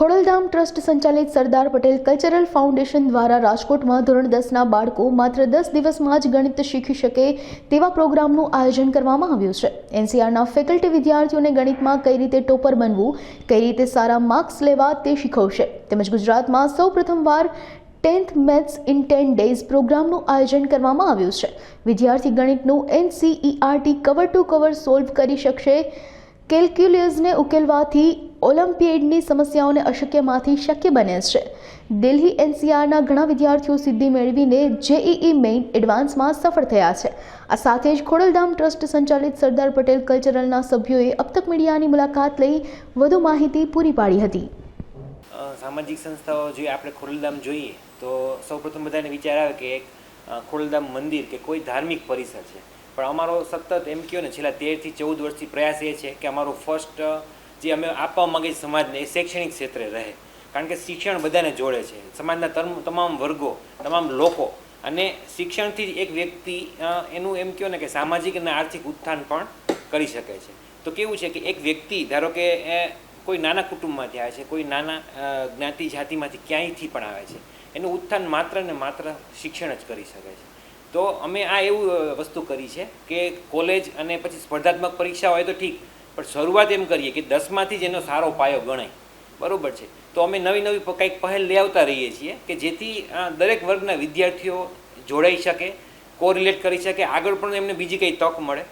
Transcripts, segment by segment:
Khodaldham trust સંચાલિત Sardar Patel cultural foundation દ્વારા રાજકોટમાં ધોરણ 10ના બાળકો માત્ર 10 દિવસમાં જ ગણિત શીખી શકે તેવા પ્રોગ્રામનું આયોજન કરવામાં આવ્યું છે। એનસીઆરના ફેકલ્ટી વિદ્યાર્થીઓને ગણિતમાં કઈ રીતે ટોપર બનવું, કઈ રીતે સારા માર્ક્સ લેવા તે શીખવશે। તેમજ ગુજરાતમાં સૌપ્રથમવાર 10th મેથ્સ ઇન 10 ડેઝ પ્રોગ્રામનું આયોજન કરવામાં આવ્યું છે। વિદ્યાર્થી ગણિતનું NCERT cover to cover solve કરી શકશે। કેલ્ક્યુલસને ઉકેલવાથી ઓલિમ્પિયાડની સમસ્યાઓને અશક્યમાંથી શક્ય બને છે। દિલ્હી એનસીઆરના ઘણા વિદ્યાર્થીઓ સિદ્ધિ મેળવીને જેઈઈ મેઇન એડવાન્સમાં સફળ થયા છે। આ સાથે જ ખોડલધામ ટ્રસ્ટ સંચાલિત સરદાર પટેલ કલ્ચરલના સભ્યોએ અબતક મીડિયાની મુલાકાત લઈ વધુ માહિતી પૂરી પાડી હતી। સામાજિક સંસ્થાઓ જે આપણે ખોડલધામ જોઈએ તો સૌપ્રથમ બધાને વિચાર આવે કે એક ખોડલધામ મંદિર કે કોઈ ધાર્મિક પરિસર છે, પણ અમારો સતત એમ કહો ને છેલ્લા 13 થી 14 વર્ષથી પ્રયાસ એ છે કે અમારો ફર્સ્ટ જે અમે આપવા માંગીએ સમાજને એ શૈક્ષણિક ક્ષેત્રે રહે, કારણ કે શિક્ષણ બધાને જોડે છે। સમાજના તમામ વર્ગો, તમામ લોકો, અને શિક્ષણથી જ એક વ્યક્તિ એનું એમ કહો ને કે સામાજિક અને આર્થિક ઉત્થાન પણ કરી શકે છે। તો કેવું છે કે એક વ્યક્તિ ધારો કે કોઈ નાના કુટુંબમાંથી આવે છે, કોઈ નાના જ્ઞાતિ જાતિમાંથી ક્યાંયથી પણ આવે છે, એનું ઉત્થાન માત્ર ને માત્ર શિક્ષણ જ કરી શકે છે। તો અમે આ એવું વસ્તુ કરી છે કે કોલેજ અને પછી સ્પર્ધાત્મક પરીક્ષા હોય તો ઠીક, પણ શરૂઆત એમ કરીએ કે 10માંથી જ એનો સારો પાયો ગણાય, બરાબર છે। તો અમે નવી કંઈક પહેલ લઈ આવતા રહીએ છીએ કે જેથી દરેક વર્ગના વિદ્યાર્થીઓ જોડાઈ શકે, કોરિલેટ કરી શકે, આગળ પણ એમને બીજી કંઈ તક મળે।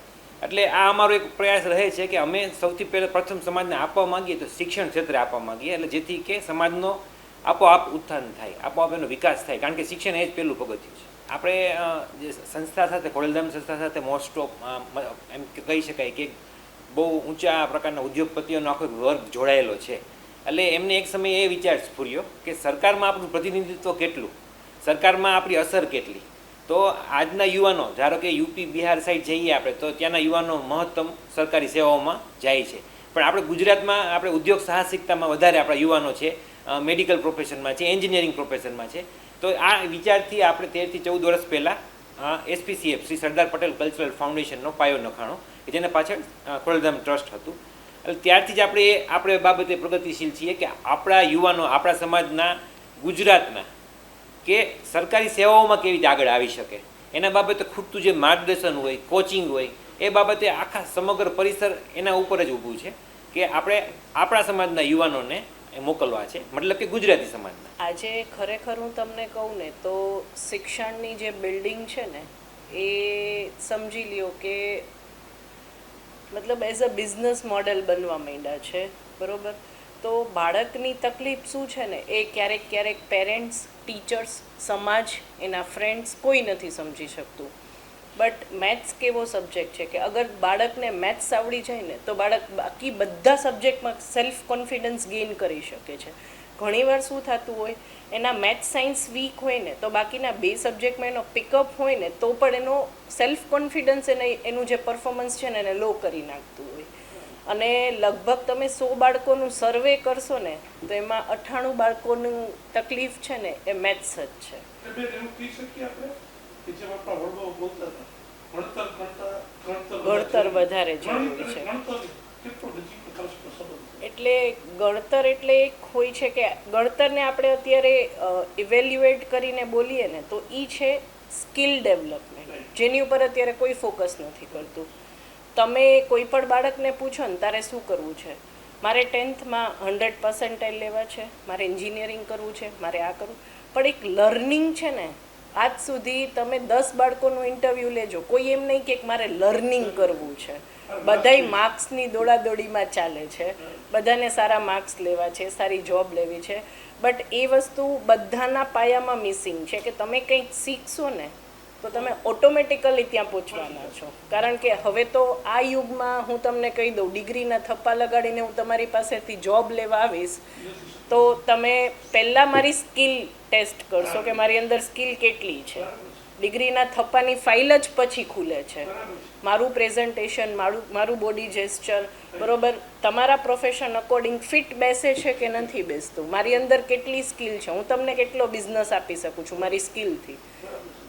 એટલે આ અમારો એક પ્રયાસ રહે છે કે અમે સૌથી પહેલાં પ્રથમ સમાજને આપવા માંગીએ તો શિક્ષણ ક્ષેત્રે આપવા માંગીએ, એટલે જેથી કે સમાજનો આપોઆપ ઉત્થાન થાય, આપોઆપ એનો વિકાસ થાય, કારણ કે શિક્ષણ એ જ પહેલું પગથિયું છે। આપણે જે સંસ્થા સાથે, ખોડલધામ સંસ્થા સાથે મોસ્ટ ઓફ એમ કહી શકાય કે બહુ ઊંચા પ્રકારના ઉદ્યોગપતિઓનો આખો વર્ગ જોડાયેલો છે। એટલે એમને એક સમયે એ વિચાર સ્ફૂર્યો કે સરકારમાં આપણું પ્રતિનિધિત્વ કેટલું, સરકારમાં આપણી અસર કેટલી। તો આજના યુવાનો, ધારો કે યુપી બિહાર સાઈડ જઈએ આપણે તો ત્યાંના યુવાનો મહત્તમ સરકારી સેવાઓમાં જાય છે, પણ આપણે ગુજરાતમાં આપણે ઉદ્યોગ સાહસિકતામાં વધારે આપણા યુવાનો છે, મેડિકલ પ્રોફેશનમાં છે, એન્જિનિયરિંગ પ્રોફેશનમાં છે। તો આ વિચારથી આપણે 13 થી 14 વર્ષ પહેલાં એસપીસીએફ શ્રી સરદાર પટેલ કલ્ચરલ ફાઉન્ડેશનનો પાયો નખાણો કે જેના પાછળ ખોડલધામ ટ્રસ્ટ હતું। એટલે ત્યારથી જ આપણે બાબતે પ્રગતિશીલ છીએ કે આપણા યુવાનો, આપણા સમાજના, ગુજરાતના કે સરકારી સેવાઓમાં કેવી રીતે આગળ આવી શકે, એના બાબતે ખૂટતું જે માર્ગદર્શન હોય, કોચિંગ હોય, એ બાબતે આખા સમગ્ર પરિસર એના ઉપર જ ઊભું છે કે આપણે આપણા સમાજના યુવાનોને મોકલવા છે, મતલબ કે ગુજરાતી સમાજના। આજે ખરેખર હું તમને કહું ને તો શિક્ષણની જે બિલ્ડિંગ છે ને એ સમજી લ્યો કે મતલબ એઝ અ બિઝનેસ મોડેલ બનવા માંડ્યા છે, બરાબર। તો બાળકની તકલીફ શું છે ને એ ક્યારેક પેરેન્ટ્સ, ટીચર્સ, સમાજ, એના ફ્રેન્ડ્સ કોઈ નથી સમજી શકતું। બટ મેથ્સ કેવો સબ્જેક્ટ છે કે અગર બાળકને મેથ્સ આવડી જાય ને તો બાળક બાકી બધા સબ્જેક્ટમાં સેલ્ફ કોન્ફિડન્સ ગેઇન કરી શકે છે। ઘણીવાર શું થતું હોય, એના મેથ્સ સાયન્સ વીક હોય ને તો બાકીના 2 સબ્જેક્ટમાં એનો પિકઅપ હોય ને તો પણ એનો સેલ્ફ કોન્ફિડન્સ એનું જે પરફોર્મન્સ છે ને એને લો કરી નાખતું હોય। અને લગભગ તમે 100 બાળકોનું સર્વે કરશો ને તો એમાં 98 બાળકોનું તકલીફ છે ને એ મેથ્સ જ છે। ગણતર વધારે જરૂરી છે, એટલે ગણતર એટલે એક હોય છે કે ગણતરને આપણે અત્યારે ઇવેલ્યુએટ કરીને બોલીએ ને તો એ છે સ્કિલ ડેવલપમેન્ટ, જેની ઉપર અત્યારે કોઈ ફોકસ નથી કરતું। તમે કોઈ પણ બાળકને પૂછો ને તારે શું કરવું છે, મારે 10thમાં 100% લેવા છે, મારે એન્જિનિયરિંગ કરવું છે, મારે આ કરવું, પણ એક લર્નિંગ છે ને આજ સુધી તમે 10 બાળકોનું ઇન્ટરવ્યૂ લેજો, કોઈ એમ નહીં કે મારે લર્નિંગ કરવું છે। બધાય માર્ક્સની દોડાદોડીમાં ચાલે છે, બધાને સારા માર્ક્સ લેવા છે, સારી જોબ લેવી છે, બટ એ વસ્તુ બધાના પાયામાં મિસિંગ છે કે તમે કંઈક શીખશો ને તો તમે ઓટોમેટિકલી ત્યાં પહોંચવાના છો। કારણ કે હવે તો આ યુગમાં હું તમને કહી દઉં, ડિગ્રીના થપ્પા લગાડીને હું તમારી પાસેથી જોબ લેવા આવીશ તો તમે પહેલાં મારી સ્કિલ ટેસ્ટ કરશો કે મારી અંદર સ્કિલ કેટલી છે। ડિગ્રીના થપ્પાની ફાઇલ જ પછી ખુલે છે, મારું પ્રેઝન્ટેશન, મારું બોડી જેસ્ચર, બરાબર, તમારા પ્રોફેશન અકોર્ડિંગ ફિટ બેસે છે કે નથી બેસતું, મારી અંદર કેટલી સ્કિલ છે, હું તમને કેટલો બિઝનેસ આપી શકું છું મારી સ્કિલથી।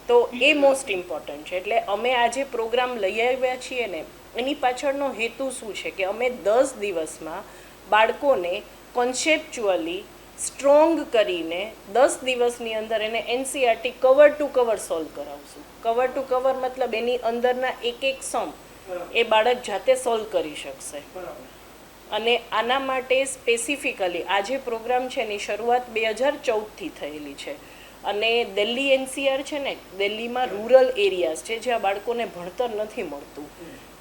તો એ મોસ્ટ ઇમ્પોર્ટન્ટ છે। એટલે અમે આજે પ્રોગ્રામ લઈ આવ્યા છીએ ને એની પાછળનો હેતુ શું છે કે અમે 10 દિવસમાં બાળકોને કોન્સેપ્ચ્યુઅલી સ્ટ્રોંગ કરીને 10 દિવસની અંદર એને NCERT cover to cover solve કરાવશું. કવર ટુ કવર મતલબ એની અંદરના એક સમ એ બાળક જાતે સોલ્વ કરી શકશે. અને આના માટે સ્પેસિફિકલી આ જે પ્રોગ્રામ છે એની શરૂઆત 2014થી થયેલી છે. અને દિલ્હી એનસીઆર છે ને, દિલ્હીમાં રૂરલ એરિયાઝ છે જ્યાં બાળકોને ભણતર નથી મળતું,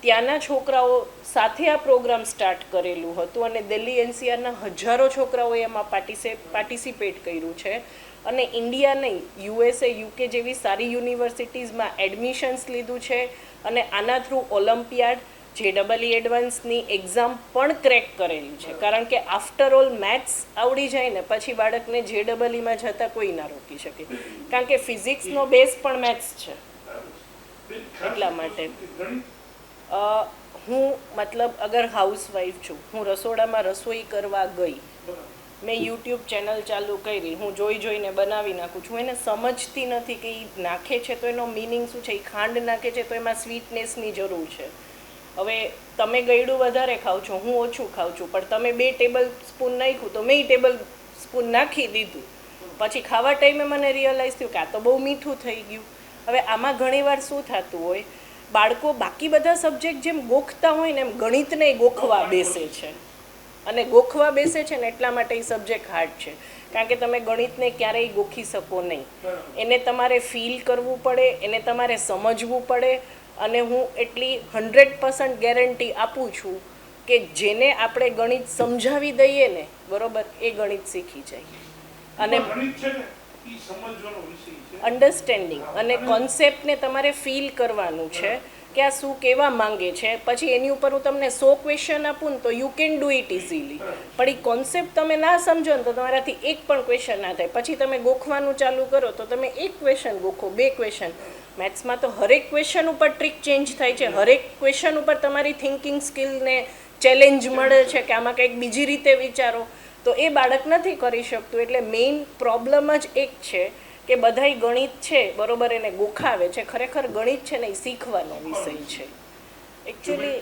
ત્યાંના છોકરાઓ સાથે આ પ્રોગ્રામ સ્ટાર્ટ કરેલું હતું. અને દિલ્હી એનસીઆરના હજારો છોકરાઓએ એમાં પાર્ટિસિપેટ કર્યું છે. અને ઇન્ડિયા નહીં, યુએસએ, યુકે જેવી સારી યુનિવર્સિટીઝમાં એડમિશન્સ લીધું છે. અને આના થ્રુ ઓલિમ્પિયાડ, JEE એડવાન્સની એક્ઝામ પણ ક્રેક કરેલી છે. કારણ કે આફ્ટર ઓલ મેથ્સ આવડી જાય ને પછી બાળકને JEEમાં જતાં કોઈ ના રોકી શકે, કારણ કે ફિઝિક્સનો બેઝ પણ મેથ્સ છે. એટલા માટે હું મતલબ અગર હાઉસવાઈફ છું, હું રસોડામાં રસોઈ કરવા ગઈ, મેં યુટ્યુબ ચેનલ ચાલુ કરી, હું જોઈને બનાવી નાખું છું. એને સમજતી નથી કે એ નાખે છે તો એનો મિનિંગ શું છે, એ ખાંડ નાખે છે તો એમાં સ્વીટનેસની જરૂર છે. હવે તમે ગળ્યું વધારે ખાવ છો, હું ઓછું ખાઉં છું, પણ તમે 2 ટેબલ સ્પૂન નાખ્યું તો મેં ટેબલ સ્પૂન નાખી દીધું. પછી ખાવા ટાઈમે મને રિયલાઇઝ થયું કે આ તો બહુ મીઠું થઈ ગયું. હવે આમાં ઘણીવાર શું થતું હોય, બાળકો બાકી બધા સબ્જેક્ટ જેમ ગોખતા હોય ને એમ ગણિતને ગોખવા બેસે છે. અને ગોખવા બેસે છે ને એટલા માટે એ સબ્જેક્ટ હાર્ડ છે, કારણ કે તમે ગણિતને ક્યારેય ગોખી શકો નહીં. એને તમારે ફીલ કરવું પડે, એને તમારે સમજવું પડે. અને હું એટલી 100% ગેરંટી આપું છું કે જેને આપણે ગણિત સમજાવી દઈએ ને, બરોબર, એ ગણિત શીખી જાય. અને અન્ડરસ્ટેન્ડિંગ અને કોન્સેપ્ટને તમારે ફીલ કરવાનું છે કે આ શું કહેવા માંગે છે. પછી એની ઉપર હું તમને 100 ક્વેશ્ચન આપું ને તો you can do it easily. પણ એ કોન્સેપ્ટ તમે ના સમજો ને તો તમારાથી એક પણ ક્વેશ્ચન ના થાય. પછી તમે ગોખવાનું ચાલુ કરો તો તમે 1 ક્વેશ્ચન ગોખો, 2 ક્વેશ્ચન. મેથ્સમાં તો હરેક ક્વેશ્ચન ઉપર ટ્રીક ચેન્જ થાય છે, હરેક ક્વેશ્ચન ઉપર તમારી થિંકિંગ સ્કિલને ચેલેન્જ મળે છે કે આમાં કંઈક બીજી રીતે વિચારો. તો એ બાળક નથી કરી શકતું. એટલે મેઇન પ્રોબ્લેમ જ એક છે કે બધાય ગણિત છે, બરોબર, એને ગોખાવે છે. ખરેખર ગણિત છે ને એ શીખવાનો વિષય છે. એકચ્યુઅલી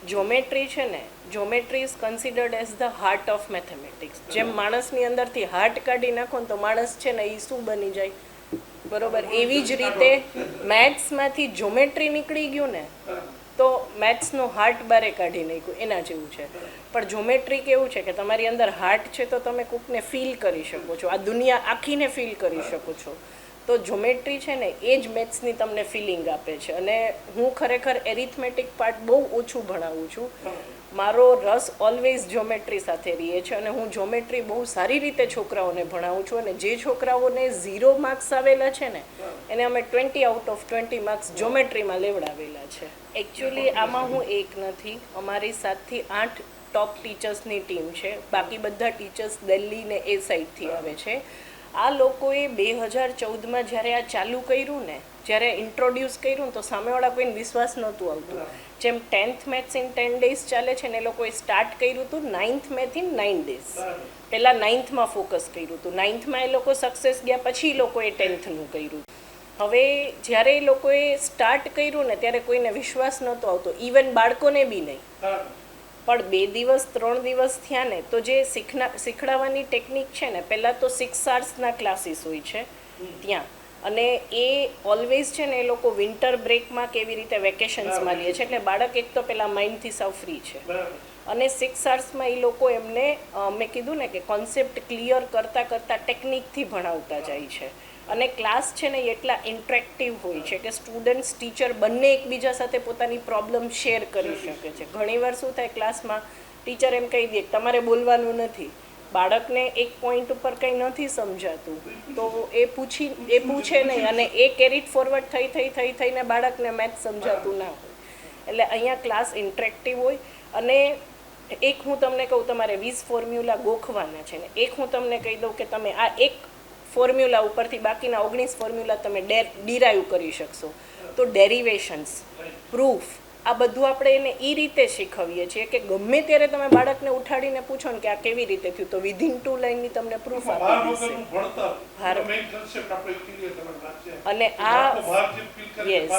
જ્યોમેટ્રી છે ને, geometry is considered as the heart of mathematics. જેમ માણસની અંદરથી હાર્ટ કાઢી નાખો ને તો માણસ છે ને એ શું બની જાય, બરોબર, એવી જ રીતે મેથ્સમાંથી જ્યોમેટ્રી નીકળી ગયું ને તો મેથ્સનો હાર્ટ બારે કાઢી નાખ્યું, એના જેવું છે. પણ જ્યોમેટ્રી કેવું છે કે તમારી અંદર હાર્ટ છે તો તમે કોકને ફીલ કરી શકો છો, આ દુનિયા આખીને ફીલ કરી શકો છો. તો જ્યોમેટ્રી છે ને એ જ મેથ્સની તમને ફિલિંગ આપે છે. અને હું ખરેખર એરિથમેટિક પાર્ટ બહુ ઓછું ભણાવું છું. મારો રસ ઓલવેઝ જ્યોમેટ્રી સાથે રહે છે. અને હું જ્યોમેટ્રી બહુ સારી રીતે છોકરાઓને ભણાવું છું. અને જે છોકરાઓને 0 માર્ક્સ આવેલા છે ને એને અમે 20 આઉટ ઓફ 20 માર્ક્સ જ્યોમેટ્રીમાં લેવડાવેલા છે. એકચ્યુઅલી આમાં હું એક નથી, અમારી 7 થી 8 ટોપ ટીચર્સની ટીમ છે. બાકી બધા ટીચર્સ દિલ્હી ને એ સાઈડથી આવે છે. આ લોકોએ 2014માં જ્યારે આ ચાલુ કર્યું ને, જ્યારે ઇન્ટ્રોડ્યુસ કર્યું ને તો સામેવાળા કોઈને વિશ્વાસ નહોતું આવતું. જેમ 10th મેથ્સ ઇન 10 days ચાલે છે ને, એ લોકોએ સ્ટાર્ટ કર્યું હતું 9th મેથ ઇન 9 days. પહેલાં 9thમાં ફોકસ કર્યું હતું, 9thમાં એ લોકો સક્સેસ ગયા, પછી એ લોકોએ 10thનું કર્યું. હવે જ્યારે એ લોકોએ સ્ટાર્ટ કર્યું ને ત્યારે કોઈને વિશ્વાસ નહોતો આવતો, ઇવન બાળકોને બી નહીં. પણ 2 દિવસ 3 દિવસ થયા ને તો જે શીખડાવવાની ટેકનિક છે ને, પહેલાં તો 6 hours ક્લાસીસ હોય છે ત્યાં. અને એ ઓલવેઝ છે ને એ લોકો વિન્ટર બ્રેકમાં કેવી રીતે વેકેશન્સમાં લે છે. એટલે બાળક એક તો પહેલાં માઇન્ડથી સાવ ફ્રી છે. અને 6 hours એ લોકો એમને મેં કીધું ને કે કોન્સેપ્ટ ક્લિયર કરતાં ટેકનિકથી ભણાવતા જાય છે. અને ક્લાસ છે ને એટલા ઇન્ટરેક્ટિવ હોય છે કે સ્ટુડન્ટ્સ ટીચર બંને એકબીજા સાથે પોતાની પ્રોબ્લેમ શેર કરી શકે છે. ઘણીવાર શું થાય, ક્લાસમાં ટીચર એમ કહી દે તમારે બોલવાનું નથી, બાળકને એક પોઈન્ટ ઉપર કંઈ નથી સમજાતું તો એ પૂછે નહીં અને એ કેરીડ ફોરવર્ડ થઈને બાળકને મેથ્સ સમજાતું ના હોય. એટલે અહીંયા ક્લાસ ઇન્ટરેક્ટિવ હોય. અને એક હું તમને કહું, તમારે 20 ફોર્મ્યુલા ગોખવાના છે ને, એક હું તમને કહી દઉં કે તમે આ એક ફોર્મ્યુલા ઉપરથી બાકીના 19 ફોર્મ્યુલા તમે ડિરાઈવ કરી શકશો. તો ડેરિવેશન્સ, પ્રૂફ, આ બધું આપણે એને એ રીતે શીખવીએ છીએ કે ગમે ત્યારે તમે બાળકને ઉઠાડીને પૂછો ને કે આ કેવી રીતે થયું તો વિધિન 2 લાઇનની તમને પ્રૂફ આપી દેશે. અને આ યસ,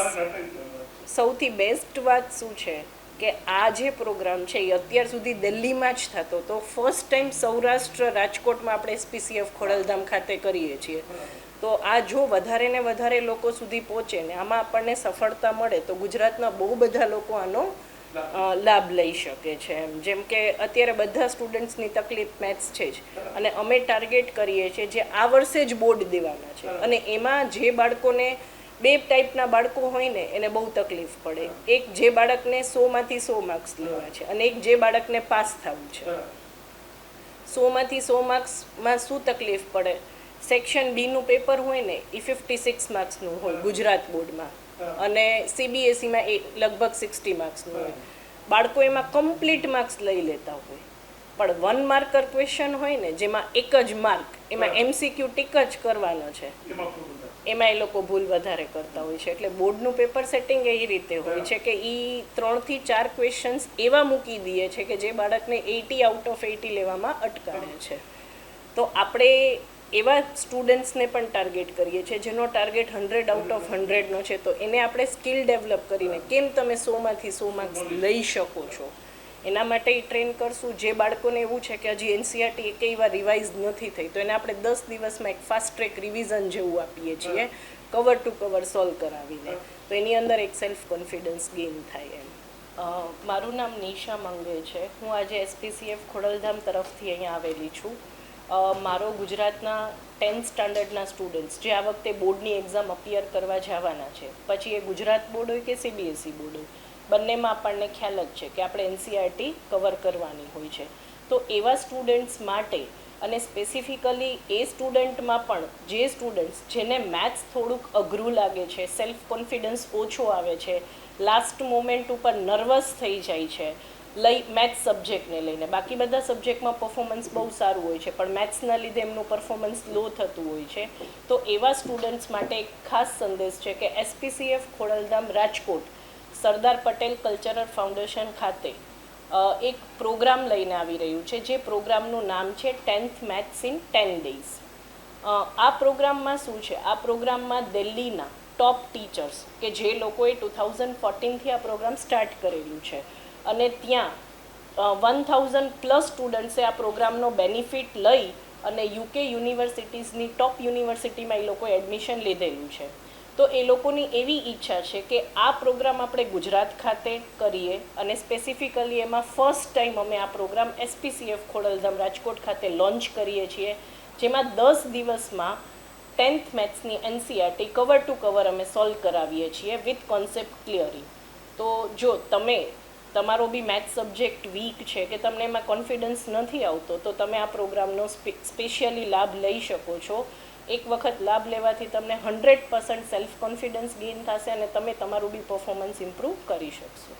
સૌથી બેસ્ટ વાત શું છે કે આ જે પ્રોગ્રામ છે એ અત્યાર સુધી દિલ્હીમાં જ થતો તો ફર્સ્ટ ટાઈમ સૌરાષ્ટ્ર રાજકોટમાં આપણે એસપીસીએફ ખોડલધામ ખાતે કરીએ છીએ. તો આ જો વધારે ને વધારે લોકો સુધી પહોંચે ને આમાં આપણને સફળતા મળે તો ગુજરાતના બહુ બધા લોકો આનો લાભ લઈ શકે છે. જેમ કે અત્યારે બધા સ્ટુડન્ટ્સની તકલીફ મેથ્સ છે જ, અને અમે ટાર્ગેટ કરીએ છીએ જે આ વર્ષે જ બોર્ડ દેવાના છે, અને એમાં જે બાળકોને બે ટાઈપના બાળકો હોય ને એને બહુ તકલીફ પડે. એક જે બાળકને 100માંથી 100 માર્ક્સ લેવા છે, અને એક જે બાળકને પાસ થવું છે. 100માંથી 100 માર્ક્સમાં શું તકલીફ પડે? સેક્શન બીનું પેપર હોય ને એ 56 માર્ક્સનું હોય ગુજરાત બોર્ડમાં, અને સીબીએસઈમાં એ લગભગ 60 માર્ક્સનું હોય. બાળકો એમાં કમ્પ્લીટ માર્ક્સ લઈ લેતા હોય, પણ 1 માર્કર ક્વેશ્ચન હોય ને જેમાં એક જ માર્ક, એમાં એમસીક્યુ ટીક જ કરવાનો છે, એમાં એ લોકો ભૂલ વધારે કરતા હોય છે. એટલે બોર્ડનું પેપર સેટિંગ એ રીતે હોય છે કે એ 3 થી 4 ક્વેશ્ચન્સ એવા મૂકી દે છે કે જે બાળકને 80 આઉટ ઓફ 80 લેવામાં અટકાવે છે. તો આપણે એવા સ્ટુડન્ટ્સને પણ ટાર્ગેટ કરીએ છીએ જેનો ટાર્ગેટ 100 આઉટ ઓફ 100નો છે. તો એને આપણે સ્કિલ ડેવલપ કરીને કેમ તમે 100માંથી 100 માર્ક્સ લઈ શકો છો એના માટે ટ્રેન કરશું. જે બાળકોને એવું છે કે હજી એનસીઆરટી એકેય વાર રિવાઇઝ નથી થઈ તો એને આપણે 10 દિવસમાં એક ફાસ્ટ ટ્રેક રિવિઝન જેવું આપીએ છીએ, કવર ટુ કવર સોલ્વ કરાવીને. તો એની અંદર એક સેલ્ફ કોન્ફિડન્સ ગેઇન થાય એમ. મારું નામ નિશા મંગે છે. હું આજે એસપીસીએફ ખોડલધામ તરફથી અહીંયા આવેલી છું. મારો ગુજરાતના 10th સ્ટાન્ડર્ડના સ્ટુડન્ટ્સ જે આ વખતે બોર્ડની એક્ઝામ અપિયર કરવા જવાના છે, પછી એ ગુજરાત બોર્ડ હોય કે સીબીએસઈ બોર્ડ હોય, બંનેમાં આપણને ખ્યાલ જ છે કે આપણે એનસીઆરટી કવર કરવાની હોય છે. તો એવા સ્ટુડન્ટ્સ માટે, અને સ્પેસિફિકલી એ સ્ટુડન્ટમાં પણ જે સ્ટુડન્ટ્સ જેને મેથ્સ થોડુંક અઘરું લાગે છે, સેલ્ફ કોન્ફિડન્સ ઓછો આવે છે, લાસ્ટ મોમેન્ટ ઉપર નર્વસ થઈ જાય છે મેથ્સ સબ્જેક્ટને લઈને, બાકી બધા સબ્જેક્ટમાં પરફોર્મન્સ બહુ સારું હોય છે પણ મેથ્સના લીધે એમનું પરફોર્મન્સ લો થતું હોય છે. તો એવા સ્ટુડન્ટ્સ માટે એક ખાસ સંદેશ છે કે એસપીસીએફ ખોડલધામ રાજકોટ સરદાર પટેલ કલ્ચરલ ફાઉન્ડેશન ખાતે એક પ્રોગ્રામ લઈને આવી રહ્યું છે, જે પ્રોગ્રામનું નામ છે 10th મેથ્સ ઇન 10 days. આ પ્રોગ્રામમાં શું છે? આ પ્રોગ્રામમાં દિલ્હીના ટોપ ટીચર્સ કે જે લોકોએ 2014થી આ પ્રોગ્રામ સ્ટાર્ટ કરેલું છે, અને ત્યાં 1000+ સ્ટુડન્ટ્સે આ પ્રોગ્રામનો બેનિફિટ લઈ અને યુકે યુનિવર્સિટીઝની ટોપ યુનિવર્સિટીમાં એ લોકોએ એડમિશન લીધેલું છે. તો એ લોકોની એવી ઈચ્છા છે કે આ પ્રોગ્રામ આપણે ગુજરાત ખાતે કરીએ, અને સ્પેસિફિકલી એમાં ફર્સ્ટ ટાઈમ અમે આ પ્રોગ્રામ એસપીસીએફ ખોડલધામ રાજકોટ ખાતે લોન્ચ કરીએ છીએ, જેમાં 10 દિવસમાં 10th મેથ્સની એનસીઆરટી કવર ટુ કવર અમે સોલ્વ કરાવીએ છીએ વિથ કોન્સેપ્ટ ક્લિયરિંગ. તો જો તમારો બી મેથ્સ સબ્જેક્ટ વીક છે કે તમને એમાં કોન્ફિડન્સ નથી આવતો તો તમે આ પ્રોગ્રામનો સ્પેશિયલી લાભ લઈ શકો છો. એક વખત લાભ લેવાથી તમને 100% સેલ્ફ કોન્ફિડન્સ ગેઇન થશે અને તમે તમારું બી પરફોર્મન્સ ઇમ્પ્રૂવ કરી શકશો.